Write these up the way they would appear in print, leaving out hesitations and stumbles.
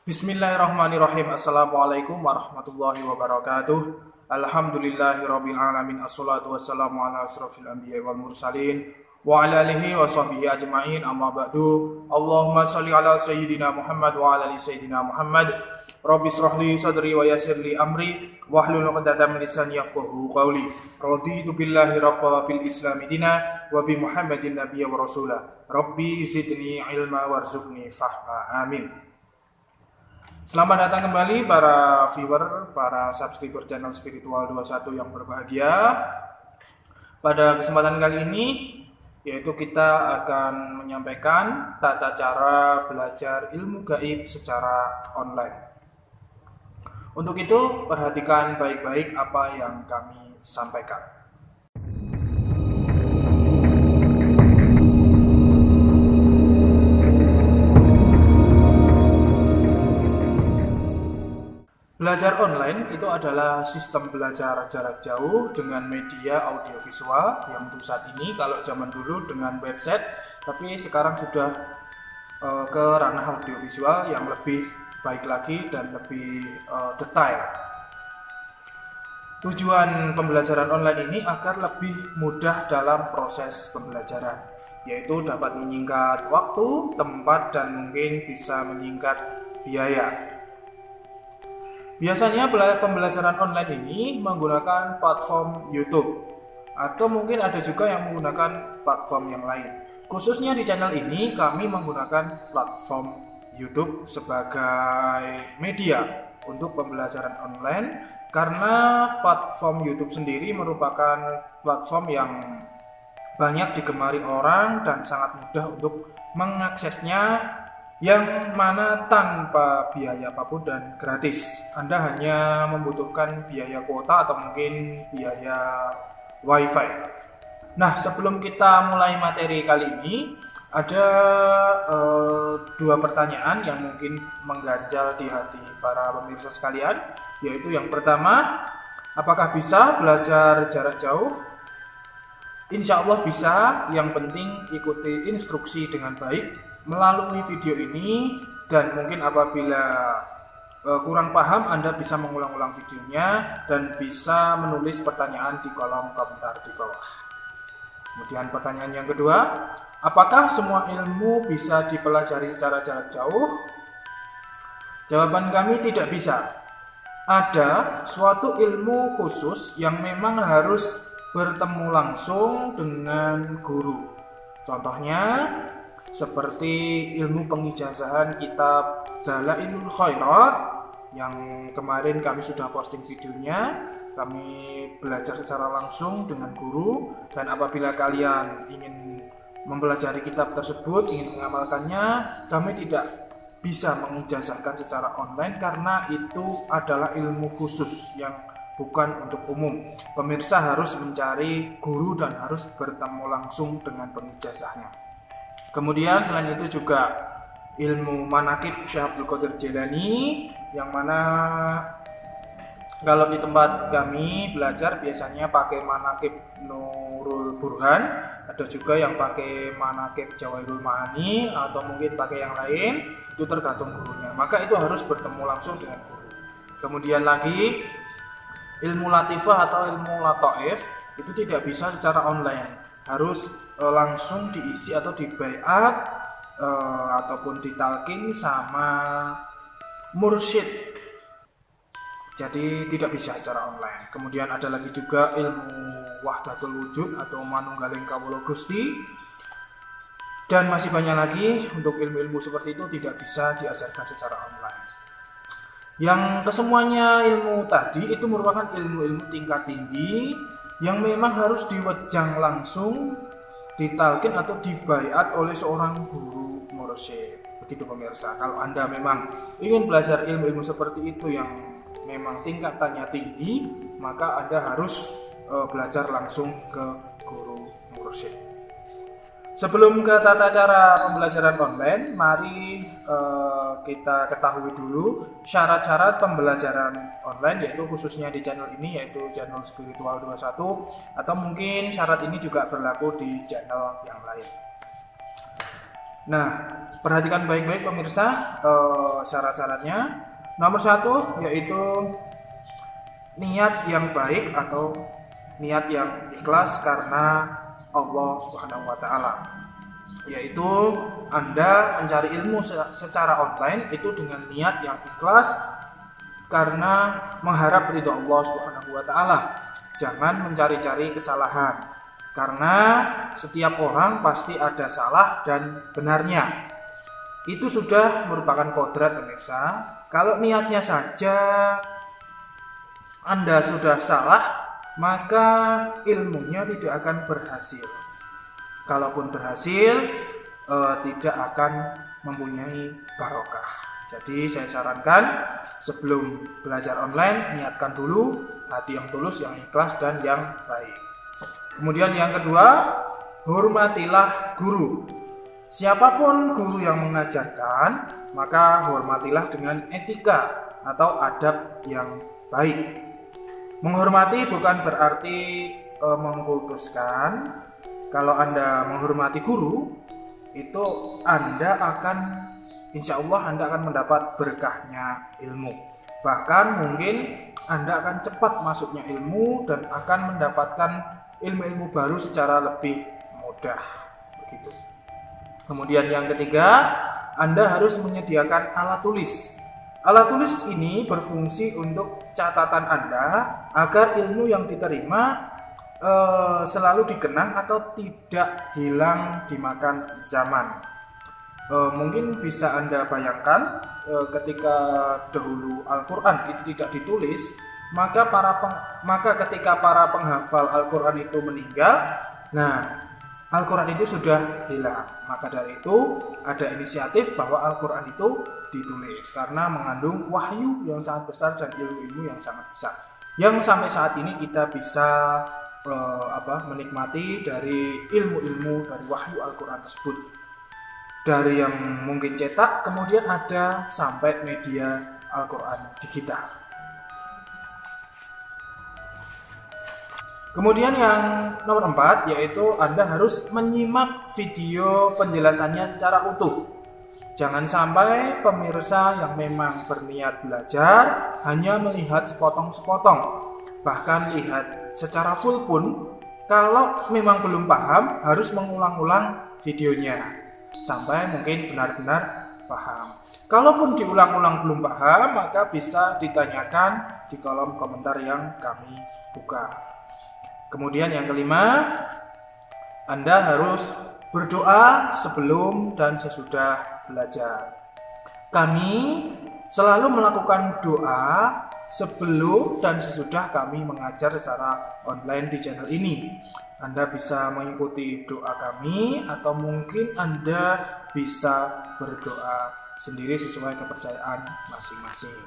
Bismillahirrahmanirrahim. Assalamualaikum warahmatullahi wabarakatuh. Alhamdulillahirabbil alamin. Assalatu wassalamu ala asrofil anbiya'i wal mursalin wa ala alihi wa sahbihi ajma'in. Amma ba'du. Allahumma shalli ala sayyidina Muhammad wa ala ali sayyidina Muhammad. Rabbi shrah li sadri wa yassir li amri wahlul 'uqdatam min lisani yafqahu qawli. Raditu billahi rabba wa bil islami dina wa bi Muhammadin nabiyya wa rasula. Rabbi zidni ilma warzuqni fahma. Amin. Selamat datang kembali para viewer, para subscriber channel Spiritual 21 yang berbahagia. Pada kesempatan kali ini yaitu kita akan menyampaikan tata cara belajar ilmu gaib secara online. Untuk itu perhatikan baik-baik apa yang kami sampaikan. Belajar online itu adalah sistem belajar jarak jauh dengan media audiovisual yang untuk saat ini kalau zaman dulu dengan website, tapi sekarang sudah ke ranah audiovisual yang lebih baik lagi dan lebih detail. Tujuan pembelajaran online ini agar lebih mudah dalam proses pembelajaran, yaitu dapat menyingkat waktu, tempat, dan mungkin bisa menyingkat biaya. Biasanya pembelajaran online ini menggunakan platform YouTube atau mungkin ada juga yang menggunakan platform yang lain. Khususnya di channel ini kami menggunakan platform YouTube sebagai media untuk pembelajaran online karena platform YouTube sendiri merupakan platform yang banyak digemari orang dan sangat mudah untuk mengaksesnya, yang mana tanpa biaya apapun dan gratis. Anda hanya membutuhkan biaya kuota atau mungkin biaya wifi. Nah, sebelum kita mulai materi kali ini, ada dua pertanyaan yang mungkin mengganjal di hati para pemirsa sekalian, yaitu yang pertama, apakah bisa belajar jarak jauh? Insya Allah bisa, yang penting ikuti instruksi dengan baik melalui video ini, dan mungkin apabila kurang paham Anda bisa mengulang-ulang videonya dan bisa menulis pertanyaan di kolom komentar di bawah. Kemudian pertanyaan yang kedua, apakah semua ilmu bisa dipelajari secara jarak jauh? Jawaban kami tidak bisa. Ada suatu ilmu khusus yang memang harus bertemu langsung dengan guru. Contohnya seperti ilmu pengijazahan kitab Dalailul Khairat yang kemarin kami sudah posting videonya. Kami belajar secara langsung dengan guru, dan apabila kalian ingin mempelajari kitab tersebut, ingin mengamalkannya, kami tidak bisa mengijazahkan secara online karena itu adalah ilmu khusus yang bukan untuk umum. Pemirsa harus mencari guru dan harus bertemu langsung dengan pengijazahnya. Kemudian selain itu juga ilmu manakib Syekh Abdul Qadir Jailani, yang mana kalau di tempat kami belajar biasanya pakai manakib Nurul Burhan, ada juga yang pakai manakib Jawahirul Ma'ani atau mungkin pakai yang lain, itu tergantung gurunya. Maka itu harus bertemu langsung dengan guru. Kemudian lagi ilmu latifah atau ilmu lataif itu tidak bisa secara online, harus langsung diisi atau dibaiat ataupun ditalkin sama mursyid, jadi tidak bisa secara online. Kemudian ada lagi juga ilmu wahdatul wujud atau manunggaling kawula Gusti, dan masih banyak lagi. Untuk ilmu-ilmu seperti itu tidak bisa diajarkan secara online. Yang kesemuanya ilmu tadi itu merupakan ilmu-ilmu tingkat tinggi yang memang harus diwejang langsung, ditalkin atau dibaiat oleh seorang guru mursyid. Begitu pemirsa, kalau Anda memang ingin belajar ilmu-ilmu seperti itu yang memang tingkatannya tinggi, maka Anda harus belajar langsung ke guru mursyid. Sebelum ke tata cara pembelajaran online, mari kita ketahui dulu syarat-syarat pembelajaran online, yaitu khususnya di channel ini, yaitu channel Spiritual 21, atau mungkin syarat ini juga berlaku di channel yang lain. Nah, Perhatikan baik-baik pemirsa syarat-syaratnya. Nomor 1 yaitu niat yang baik atau niat yang ikhlas karena Allah Subhanahu wa taala. Yaitu Anda mencari ilmu secara online itu dengan niat yang ikhlas karena mengharap ridho Allah Subhanahu wa taala. Jangan mencari-cari kesalahan. Karena setiap orang pasti ada salah dan benarnya. Itu sudah merupakan kodrat pemirsa. Kalau niatnya saja Anda sudah salah, maka ilmunya tidak akan berhasil. Kalaupun berhasil, tidak akan mempunyai barokah. Jadi saya sarankan sebelum belajar online, niatkan dulu hati yang tulus, yang ikhlas dan yang baik. Kemudian yang kedua, hormatilah guru. Siapapun guru yang mengajarkan, maka hormatilah dengan etika atau adab yang baik. Menghormati bukan berarti mengkultuskan. Kalau Anda menghormati guru, itu Anda akan, insya Allah Anda akan mendapat berkahnya ilmu. Bahkan mungkin Anda akan cepat masuknya ilmu dan akan mendapatkan ilmu-ilmu baru secara lebih mudah. Begitu. Kemudian yang ketiga, Anda harus menyediakan alat tulis. Alat tulis ini berfungsi untuk catatan Anda agar ilmu yang diterima selalu dikenang atau tidak hilang dimakan zaman. Mungkin bisa Anda bayangkan ketika dahulu Al-Quran itu tidak ditulis, maka ketika para penghafal Al-Quran itu meninggal, nah Al-Quran itu sudah hilang. Maka dari itu ada inisiatif bahwa Al-Quran itu ditulis karena mengandung wahyu yang sangat besar dan ilmu-ilmu yang sangat besar, yang sampai saat ini kita bisa menikmati dari ilmu-ilmu dari wahyu Al-Quran tersebut. Dari yang mungkin cetak, kemudian ada sampai media Al-Quran digital. Kemudian yang nomor 4 yaitu Anda harus menyimak video penjelasannya secara utuh. Jangan sampai pemirsa yang memang berniat belajar hanya melihat sepotong-sepotong, bahkan lihat secara full pun. Kalau memang belum paham, harus mengulang-ulang videonya sampai mungkin benar-benar paham. Kalaupun diulang-ulang belum paham, maka bisa ditanyakan di kolom komentar yang kami buka. Kemudian yang kelima, Anda harus berdoa sebelum dan sesudah belajar. Kami selalu melakukan doa sebelum dan sesudah kami mengajar secara online di channel ini. Anda bisa mengikuti doa kami atau mungkin Anda bisa berdoa sendiri sesuai kepercayaan masing-masing.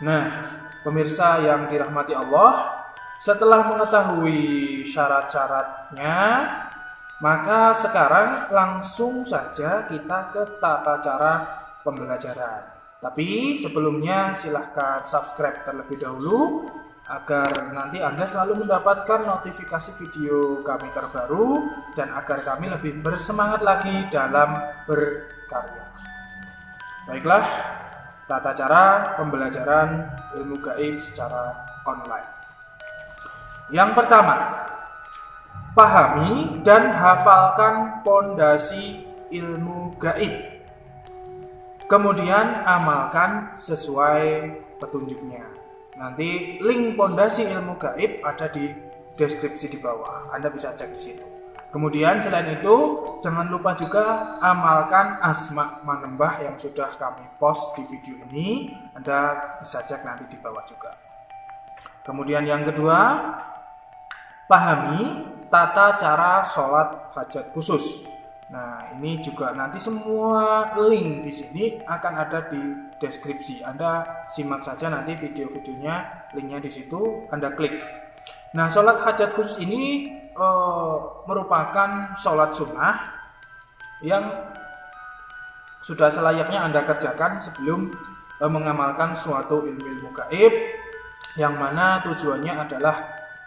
Nah, pemirsa yang dirahmati Allah, setelah mengetahui syarat-syaratnya, maka sekarang langsung saja kita ke tata cara pembelajaran. Tapi sebelumnya silahkan subscribe terlebih dahulu agar nanti Anda selalu mendapatkan notifikasi video kami terbaru dan agar kami lebih bersemangat lagi dalam berkarya. Baiklah, tata cara pembelajaran ilmu gaib secara online. Yang pertama, pahami dan hafalkan pondasi ilmu gaib. Kemudian amalkan sesuai petunjuknya. Nanti link pondasi ilmu gaib ada di deskripsi di bawah. Anda bisa cek di situ. Kemudian selain itu, jangan lupa juga amalkan asma manembah yang sudah kami post di video ini. Anda bisa cek nanti di bawah juga. Kemudian yang kedua, pahami tata cara sholat hajat khusus. Nah, ini juga nanti semua link di sini akan ada di deskripsi. Anda simak saja nanti video-videonya, linknya di situ, Anda klik. Nah, sholat hajat khusus ini merupakan sholat sunnah yang sudah selayaknya Anda kerjakan sebelum mengamalkan suatu ilmu-ilmu gaib, yang mana tujuannya adalah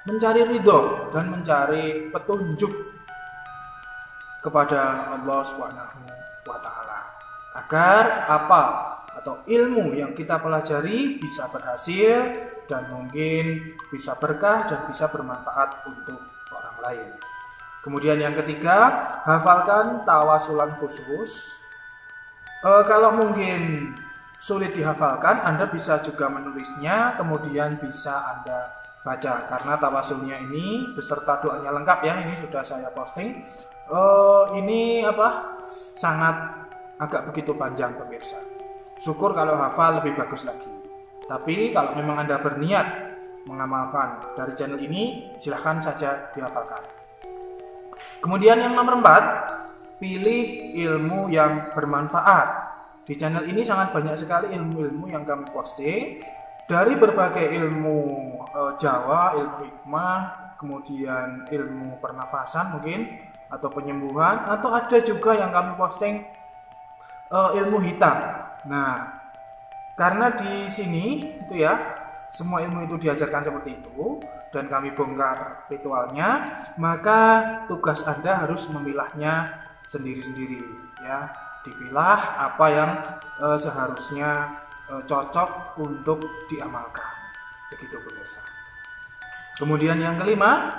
mencari ridho dan mencari petunjuk kepada Allah Subhanahu wa Ta'ala, agar apa atau ilmu yang kita pelajari bisa berhasil dan mungkin bisa berkah dan bisa bermanfaat untuk orang lain. Kemudian yang ketiga, hafalkan tawasulan khusus. Kalau mungkin sulit dihafalkan, Anda bisa juga menulisnya, kemudian bisa Anda baca, karena tawasulnya ini beserta doanya lengkap ya. Ini sudah saya posting. Ini sangat agak begitu panjang pemirsa. Syukur kalau hafal lebih bagus lagi. Tapi kalau memang Anda berniat mengamalkan dari channel ini, silahkan saja dihafalkan. Kemudian yang nomor 4, pilih ilmu yang bermanfaat. Di channel ini sangat banyak sekali ilmu-ilmu yang kami posting, dari berbagai ilmu Jawa, ilmu hikmah, kemudian ilmu pernafasan mungkin, atau penyembuhan, atau ada juga yang kami posting ilmu hitam. Nah, karena di sini itu ya, semua ilmu itu diajarkan seperti itu dan kami bongkar ritualnya, maka tugas Anda harus memilahnya sendiri-sendiri ya. Dipilah apa yang seharusnya cocok untuk diamalkan. Begitu pemirsa. Kemudian yang kelima,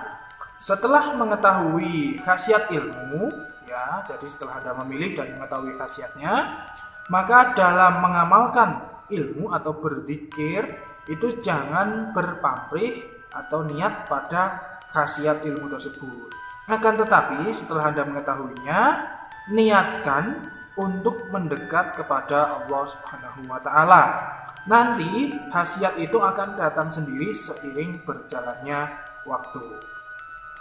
setelah mengetahui khasiat ilmu ya, jadi setelah Anda memilih dan mengetahui khasiatnya, maka dalam mengamalkan ilmu atau berzikir itu jangan berpamrih atau niat pada khasiat ilmu tersebut. Akan tetapi setelah Anda mengetahuinya, niatkan untuk mendekat kepada Allah Subhanahu wa Ta'ala. Nanti khasiat itu akan datang sendiri seiring berjalannya waktu.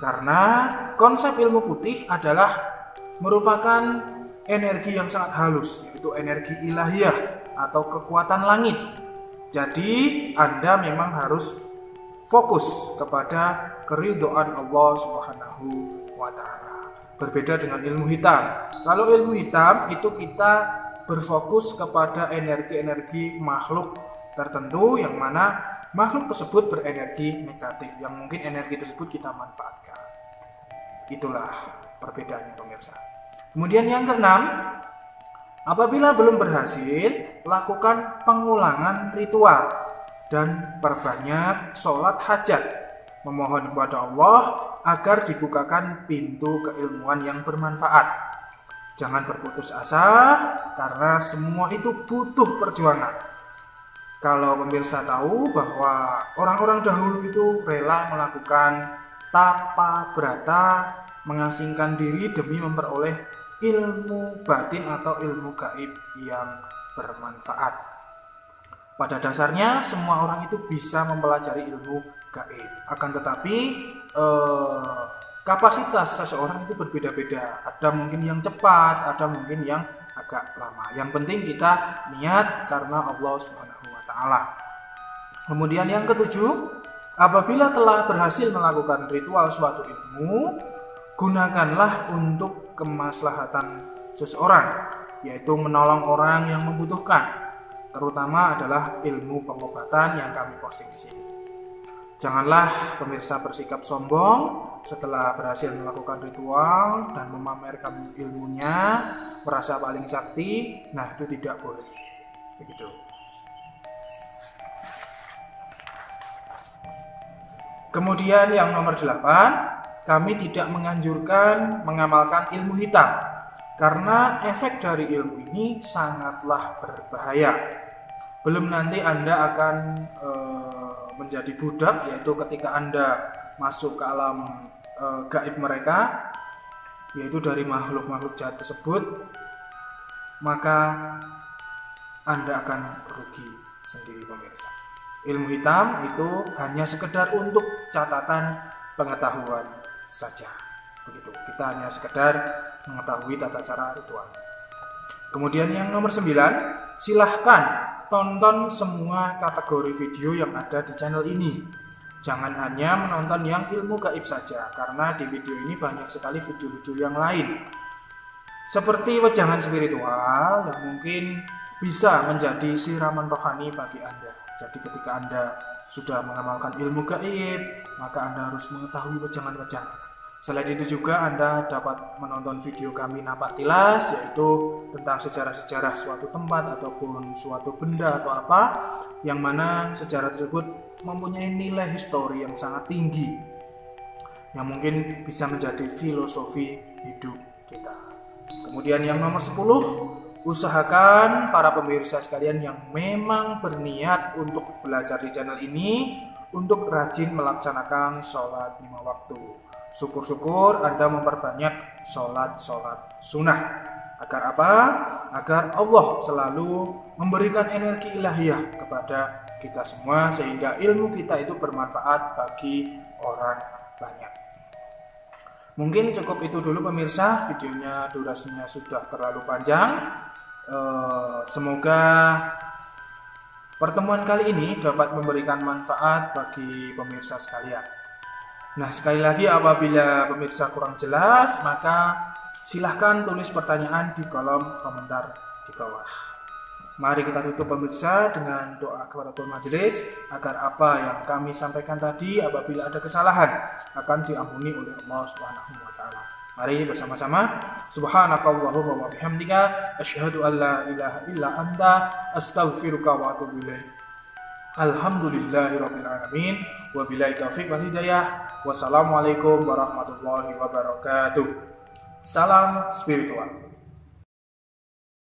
Karena konsep ilmu putih adalah merupakan energi yang sangat halus, yaitu energi ilahiyah atau kekuatan langit. Jadi Anda memang harus fokus kepada keridhaan Allah Subhanahu wa Ta'ala. Berbeda dengan ilmu hitam. Kalau ilmu hitam itu kita berfokus kepada energi-energi makhluk tertentu, yang mana makhluk tersebut berenergi negatif, yang mungkin energi tersebut kita manfaatkan. Itulah perbedaannya pemirsa. Kemudian yang keenam, apabila belum berhasil, lakukan pengulangan ritual dan perbanyak sholat hajat, memohon kepada Allah agar dibukakan pintu keilmuan yang bermanfaat. Jangan berputus asa, karena semua itu butuh perjuangan. Kalau pemirsa tahu bahwa orang-orang dahulu itu rela melakukan tapa brata, mengasingkan diri demi memperoleh ilmu batin atau ilmu gaib yang bermanfaat. Pada dasarnya semua orang itu bisa mempelajari ilmu gaib. Akan tetapi kapasitas seseorang itu berbeda-beda. Ada mungkin yang cepat, ada mungkin yang agak lama. Yang penting kita niat karena Allah Subhanahu wa Ta'ala. Kemudian yang ketujuh, apabila telah berhasil melakukan ritual suatu ilmu, gunakanlah untuk kemaslahatan seseorang, yaitu menolong orang yang membutuhkan, terutama adalah ilmu pengobatan yang kami posting di sini. Janganlah pemirsa bersikap sombong setelah berhasil melakukan ritual dan memamerkan ilmunya, merasa paling sakti. Nah, itu tidak boleh. Begitu. Kemudian yang nomor 8, kami tidak menganjurkan mengamalkan ilmu hitam, karena efek dari ilmu ini sangatlah berbahaya. Belum nanti Anda akan menjadi budak, yaitu ketika Anda masuk ke alam gaib mereka, yaitu dari makhluk-makhluk jahat tersebut, maka Anda akan rugi sendiri pemirsa. Ilmu hitam itu hanya sekedar untuk catatan pengetahuan saja. Begitu. Kita hanya sekedar mengetahui tata cara ritual. Kemudian yang nomor 9, silahkan tonton semua kategori video yang ada di channel ini. Jangan hanya menonton yang ilmu gaib saja, karena di video ini banyak sekali video-video yang lain. Seperti wejangan spiritual yang mungkin bisa menjadi siraman rohani bagi Anda. Jadi ketika Anda sudah mengamalkan ilmu gaib, maka Anda harus mengetahui wejangan-wejangan. Selain itu juga Anda dapat menonton video kami Napak Tilas, yaitu tentang sejarah-sejarah suatu tempat ataupun suatu benda atau apa, yang mana sejarah tersebut mempunyai nilai histori yang sangat tinggi, yang mungkin bisa menjadi filosofi hidup kita. Kemudian yang nomor 10, usahakan para pemirsa sekalian yang memang berniat untuk belajar di channel ini untuk rajin melaksanakan sholat 5 waktu. Syukur-syukur Anda memperbanyak sholat sunnah. Agar apa? Agar Allah selalu memberikan energi ilahiyah kepada kita semua, sehingga ilmu kita itu bermanfaat bagi orang banyak. Mungkin cukup itu dulu pemirsa, videonya durasinya sudah terlalu panjang. Semoga pertemuan kali ini dapat memberikan manfaat bagi pemirsa sekalian. Nah, sekali lagi apabila pemirsa kurang jelas, maka silahkan tulis pertanyaan di kolom komentar di bawah. Mari kita tutup pemirsa dengan doa kafaratul majelis, agar apa yang kami sampaikan tadi apabila ada kesalahan akan diampuni oleh Allah Subhanahu wa taala. Mari bersama-sama, subhanakallahumma wa bihamdika asyhadu an la ilaha illa anta astaghfiruka wa atubu ilaik. Alhamdulillahirabbil alamin, wabillahi taufiq wal hidayah. Wassalamualaikum warahmatullahi wabarakatuh. Salam spiritual.